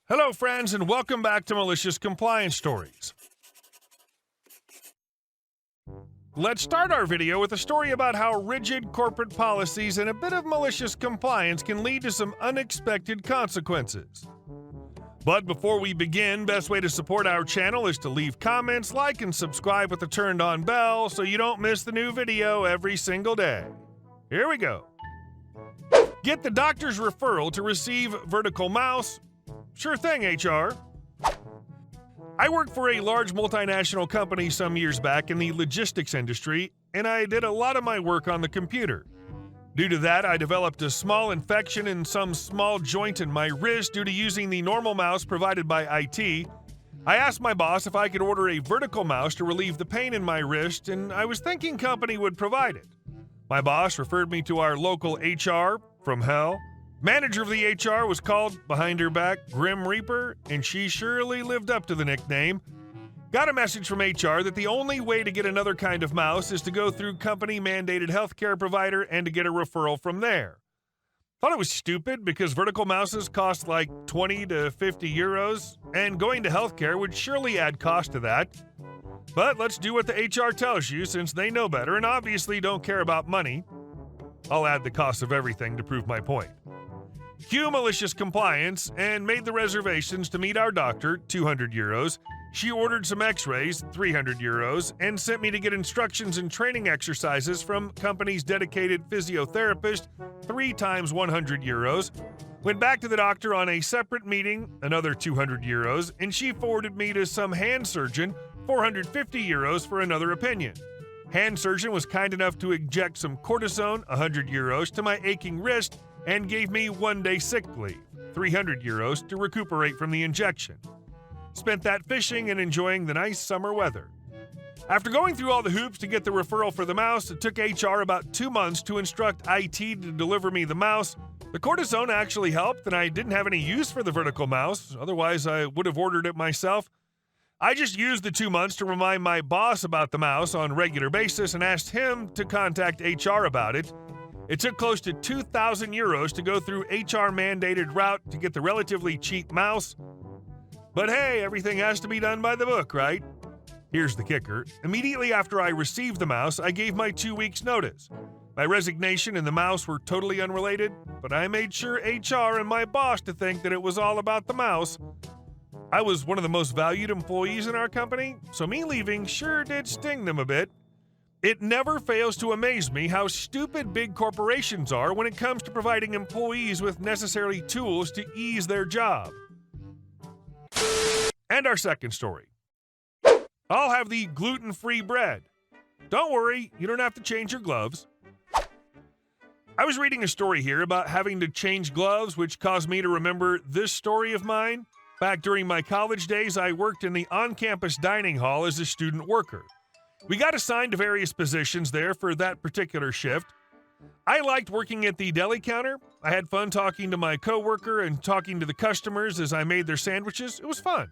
Hello, friends, and welcome back to Malicious Compliance Stories. Let's start our video with a story about how rigid corporate policies and a bit of malicious compliance can lead to some unexpected consequences. But before we begin, best way to support our channel is to leave comments, like, and subscribe with the turned-on bell so you don't miss the new video every single day. Here we go. Get the doctor's referral to receive vertical mouse. Sure thing, HR. I worked for a large multinational company some years back in the logistics industry, and I did a lot of my work on the computer. Due to that, I developed a small infection in some small joint in my wrist due to using the normal mouse provided by IT. I asked my boss if I could order a vertical mouse to relieve the pain in my wrist, and I was thinking company would provide it. My boss referred me to our local HR from hell. Manager of the HR was called, behind her back, Grim Reaper, and she surely lived up to the nickname. Got a message from HR that the only way to get another kind of mouse is to go through company-mandated healthcare provider and to get a referral from there. Thought it was stupid because vertical mouses cost like 20 to 50 euros, and going to healthcare would surely add cost to that. But let's do what the HR tells you since they know better and obviously don't care about money. I'll add the cost of everything to prove my point. Cue malicious compliance and made the reservations to meet our doctor, 200 euros. She ordered some x-rays, 300 euros, and sent me to get instructions and training exercises from company's dedicated physiotherapist, 3 times 100 euros. Went back to the doctor on a separate meeting, another 200 euros, and she forwarded me to some hand surgeon, 450 euros for another opinion. Hand surgeon was kind enough to inject some cortisone, 100 euros, to my aching wrist, and gave me 1 day sick leave, 300 euros, to recuperate from the injection. Spent that fishing and enjoying the nice summer weather. After going through all the hoops to get the referral for the mouse, it took HR about 2 months to instruct IT to deliver me the mouse. The cortisone actually helped, and I didn't have any use for the vertical mouse, otherwise I would have ordered it myself. I just used the 2 months to remind my boss about the mouse on a regular basis and asked him to contact HR about it. It took close to 2,000 euros to go through HR-mandated route to get the relatively cheap mouse. But hey, everything has to be done by the book, right? Here's the kicker. Immediately after I received the mouse, I gave my 2 weeks' notice. My resignation and the mouse were totally unrelated, but I made sure HR and my boss to think that it was all about the mouse. I was one of the most valued employees in our company, so me leaving sure did sting them a bit. It never fails to amaze me how stupid big corporations are when it comes to providing employees with necessary tools to ease their job. And our second story. I'll have the gluten-free bread. Don't worry, you don't have to change your gloves. I was reading a story here about having to change gloves, which caused me to remember this story of mine. Back during my college days, I worked in the on-campus dining hall as a student worker. We got assigned to various positions there for that particular shift. I liked working at the deli counter. I had fun talking to my coworker and talking to the customers as I made their sandwiches. It was fun.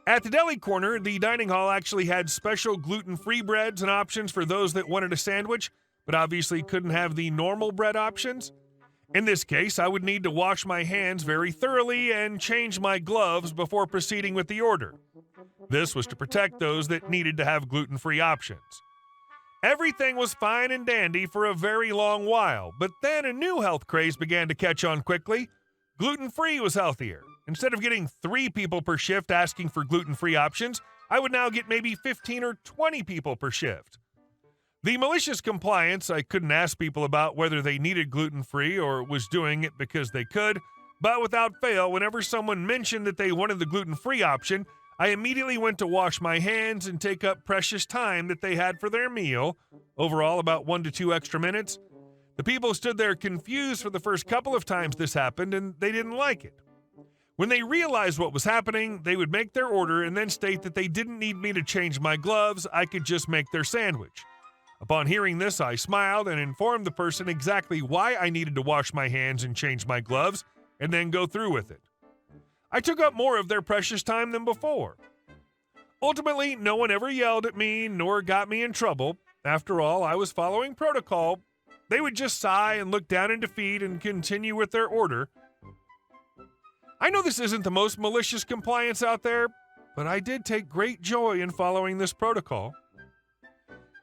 At the deli corner, the dining hall actually had special gluten-free breads and options for those that wanted a sandwich, but obviously couldn't have the normal bread options. In this case, I would need to wash my hands very thoroughly and change my gloves before proceeding with the order. This was to protect those that needed to have gluten-free options. Everything was fine and dandy for a very long while, but then a new health craze began to catch on quickly. Gluten-free was healthier. Instead of getting 3 people per shift asking for gluten-free options, I would now get maybe 15 or 20 people per shift. The malicious compliance, I couldn't ask people about whether they needed gluten-free or was doing it because they could, but without fail, whenever someone mentioned that they wanted the gluten-free option, I immediately went to wash my hands and take up precious time that they had for their meal, overall about 1 to 2 extra minutes. The people stood there confused for the first couple of times this happened, and they didn't like it. When they realized what was happening, they would make their order and then state that they didn't need me to change my gloves, I could just make their sandwich. Upon hearing this, I smiled and informed the person exactly why I needed to wash my hands and change my gloves, and then go through with it. I took up more of their precious time than before. Ultimately, no one ever yelled at me nor got me in trouble. After all, I was following protocol. They would just sigh and look down in defeat and continue with their order. I know this isn't the most malicious compliance out there, but I did take great joy in following this protocol.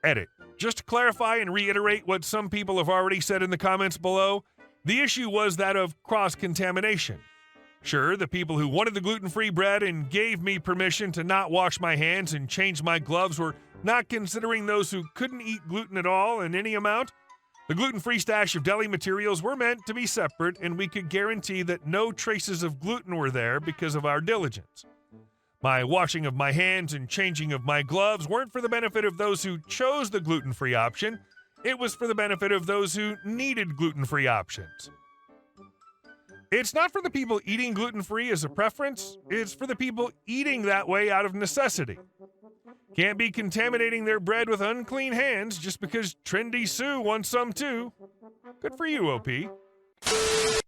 Edit. Just to clarify and reiterate what some people have already said in the comments below, the issue was that of cross-contamination. Sure, the people who wanted the gluten-free bread and gave me permission to not wash my hands and change my gloves were not considering those who couldn't eat gluten at all in any amount. The gluten-free stash of deli materials were meant to be separate, and we could guarantee that no traces of gluten were there because of our diligence. My washing of my hands and changing of my gloves weren't for the benefit of those who chose the gluten-free option. It was for the benefit of those who needed gluten-free options. It's not for the people eating gluten-free as a preference. It's for the people eating that way out of necessity. Can't be contaminating their bread with unclean hands just because Trendy Sue wants some too. Good for you, OP.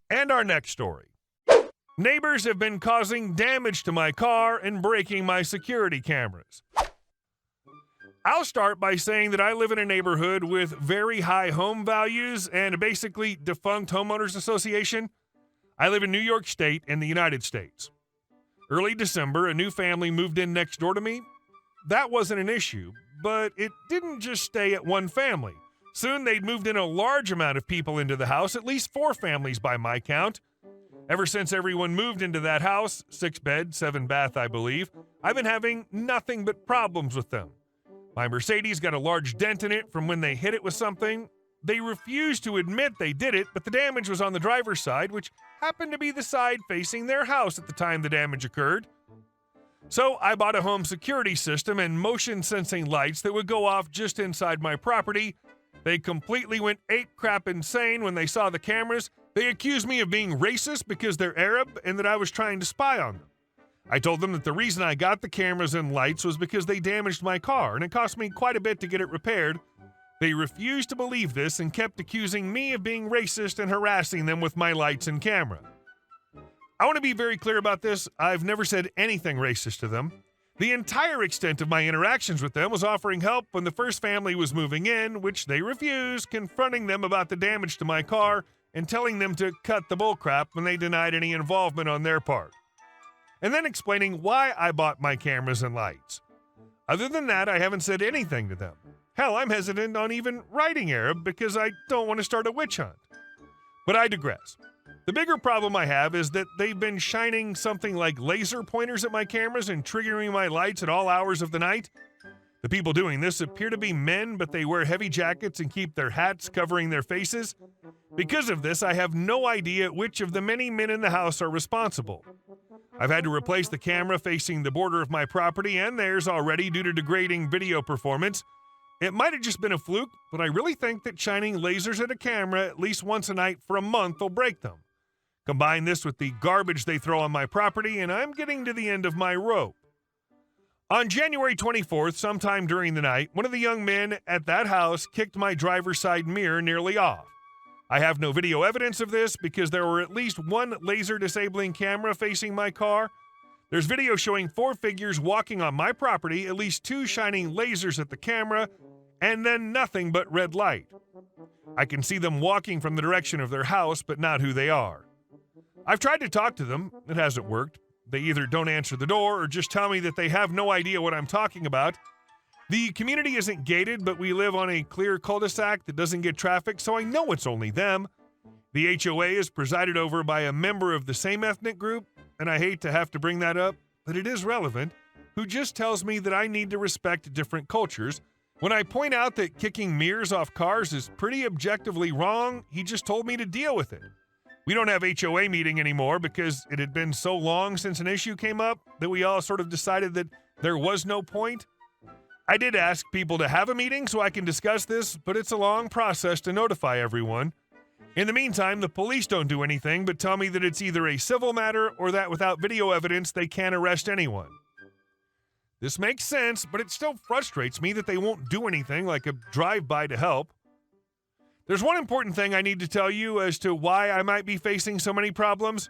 And our next story. Neighbors have been causing damage to my car and breaking my security cameras. I'll start by saying that I live in a neighborhood with very high home values and a basically defunct homeowners association. I live in New York State in the United States. Early December, a new family moved in next door to me. That wasn't an issue, but it didn't just stay at one family. Soon they'd moved in a large amount of people into the house, at least 4 families by my count. Ever since everyone moved into that house, 6 bed, 7 bath, I believe, I've been having nothing but problems with them. My Mercedes got a large dent in it from when they hit it with something. They refused to admit they did it, but the damage was on the driver's side, which happened to be the side facing their house at the time the damage occurred. So I bought a home security system and motion sensing lights that would go off just inside my property. They completely went ape crap insane when they saw the cameras. They accused me of being racist because they're Arab and that I was trying to spy on them. I told them that the reason I got the cameras and lights was because they damaged my car, and it cost me quite a bit to get it repaired. They refused to believe this and kept accusing me of being racist and harassing them with my lights and camera. I want to be very clear about this. I've never said anything racist to them. The entire extent of my interactions with them was offering help when the first family was moving in, which they refused, confronting them about the damage to my car and telling them to cut the bullcrap when they denied any involvement on their part. And then explaining why I bought my cameras and lights. Other than that, I haven't said anything to them. Hell, I'm hesitant on even writing Arab because I don't want to start a witch hunt. But I digress. The bigger problem I have is that they've been shining something like laser pointers at my cameras and triggering my lights at all hours of the night. The people doing this appear to be men, but they wear heavy jackets and keep their hats covering their faces. Because of this, I have no idea which of the many men in the house are responsible. I've had to replace the camera facing the border of my property and theirs already due to degrading video performance. It might have just been a fluke, but I really think that shining lasers at a camera at least once a night for a month will break them. Combine this with the garbage they throw on my property, and I'm getting to the end of my rope. On January 24th, sometime during the night, one of the young men at that house kicked my driver's side mirror nearly off. I have no video evidence of this because there were at least 1 laser disabling camera facing my car. There's video showing 4 figures walking on my property, at least 2 shining lasers at the camera, and then nothing but red light. I can see them walking from the direction of their house, but not who they are. I've tried to talk to them. It hasn't worked. They either don't answer the door or just tell me that they have no idea what I'm talking about. The community isn't gated, but we live on a clear cul-de-sac that doesn't get traffic, so I know it's only them. The HOA is presided over by a member of the same ethnic group, and I hate to have to bring that up, but it is relevant, who just tells me that I need to respect different cultures. When I point out that kicking mirrors off cars is pretty objectively wrong, he just told me to deal with it. We don't have HOA meeting anymore because it had been so long since an issue came up that we all sort of decided that there was no point. I did ask people to have a meeting so I can discuss this, but it's a long process to notify everyone. In the meantime, the police don't do anything but tell me that it's either a civil matter or that without video evidence they can't arrest anyone. This makes sense, but it still frustrates me that they won't do anything like a drive-by to help. There's one important thing I need to tell you as to why I might be facing so many problems.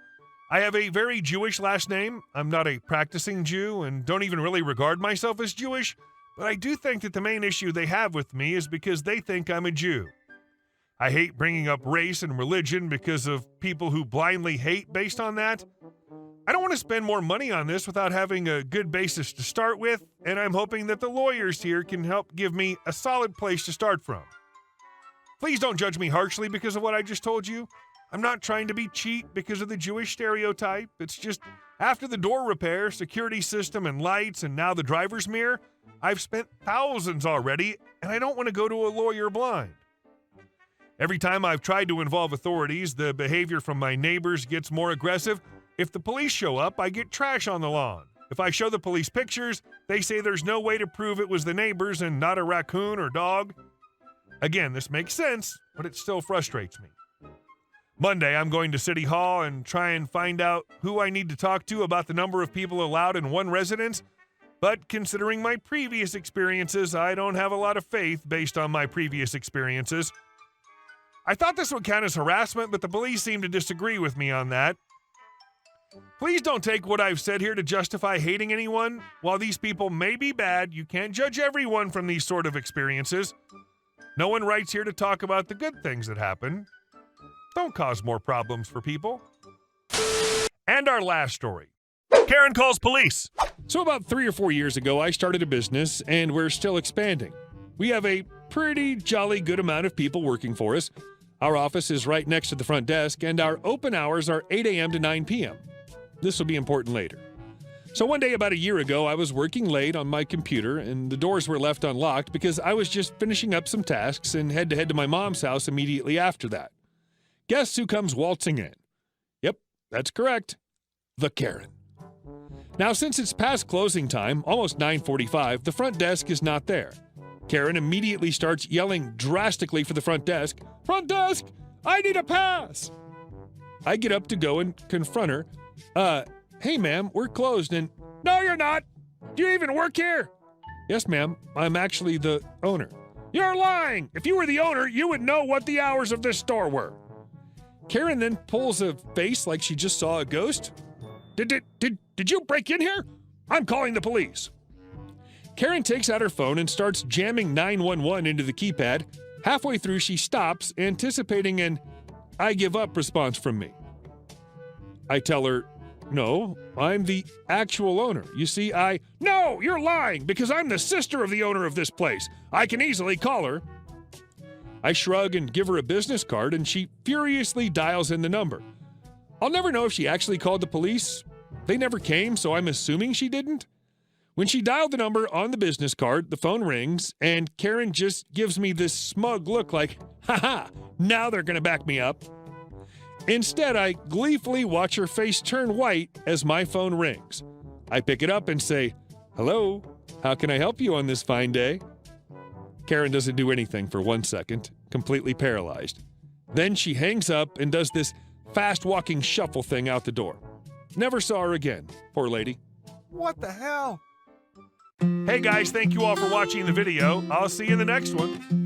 I have a very Jewish last name. I'm not a practicing Jew and don't even really regard myself as Jewish, but I do think that the main issue they have with me is because they think I'm a Jew. I hate bringing up race and religion because of people who blindly hate based on that. I don't want to spend more money on this without having a good basis to start with, and I'm hoping that the lawyers here can help give me a solid place to start from. Please don't judge me harshly because of what I just told you. I'm not trying to be cheap because of the Jewish stereotype. It's just after the door repair, security system, and lights, and now the driver's mirror, I've spent thousands already, and I don't want to go to a lawyer blind. Every time I've tried to involve authorities, the behavior from my neighbors gets more aggressive. If the police show up, I get trash on the lawn. If I show the police pictures, they say there's no way to prove it was the neighbors and not a raccoon or dog. Again, this makes sense, but it still frustrates me. Monday, I'm going to City Hall and try and find out who I need to talk to about the number of people allowed in one residence. But considering my previous experiences, I don't have a lot of faith based on my previous experiences. I thought this would count as harassment, but the police seem to disagree with me on that. Please don't take what I've said here to justify hating anyone. While these people may be bad, you can't judge everyone from these sort of experiences. No one writes here to talk about the good things that happen. Don't cause more problems for people. And our last story. Karen calls police. So about 3 or 4 years ago, I started a business, and we're still expanding. We have a pretty jolly good amount of people working for us. Our office is right next to the front desk, and our open hours are 8 a.m. to 9 p.m. This will be important later. So one day about a year ago, I was working late on my computer, and the doors were left unlocked because I was just finishing up some tasks and had to head to my mom's house immediately after that. Guess who comes waltzing in? Yep, that's correct. The Karen. Now, since it's past closing time, almost 9:45, the front desk is not there. Karen immediately starts yelling drastically for the front desk, "Front desk, I need a pass!" I get up to go and confront her. Hey ma'am, we're closed," and, "No, you're not! Do you even work here?" "Yes, ma'am, I'm actually the owner." "You're lying! If you were the owner, you would know what the hours of this store were." Karen then pulls a face like she just saw a ghost. Did you break in here? I'm calling the police." Karen takes out her phone and starts jamming 911 into the keypad. Halfway through, she stops, anticipating an "I give up" response from me. I tell her, "No, I'm the actual owner. You see, No, you're lying, because I'm the sister of the owner of this place. I can easily call her." I shrug and give her a business card, and she furiously dials in the number. I'll never know if she actually called the police. They never came, so I'm assuming she didn't. When she dialed the number on the business card, the phone rings, and Karen just gives me this smug look like, "Ha, now they're gonna back me up." Instead, I gleefully watch her face turn white as my phone rings. I pick it up and say, "Hello, how can I help you on this fine day?" Karen doesn't do anything for 1 second, completely paralyzed. Then she hangs up and does this fast-walking shuffle thing out the door. Never saw her again, poor lady. What the hell? Hey guys, thank you all for watching the video. I'll see you in the next one.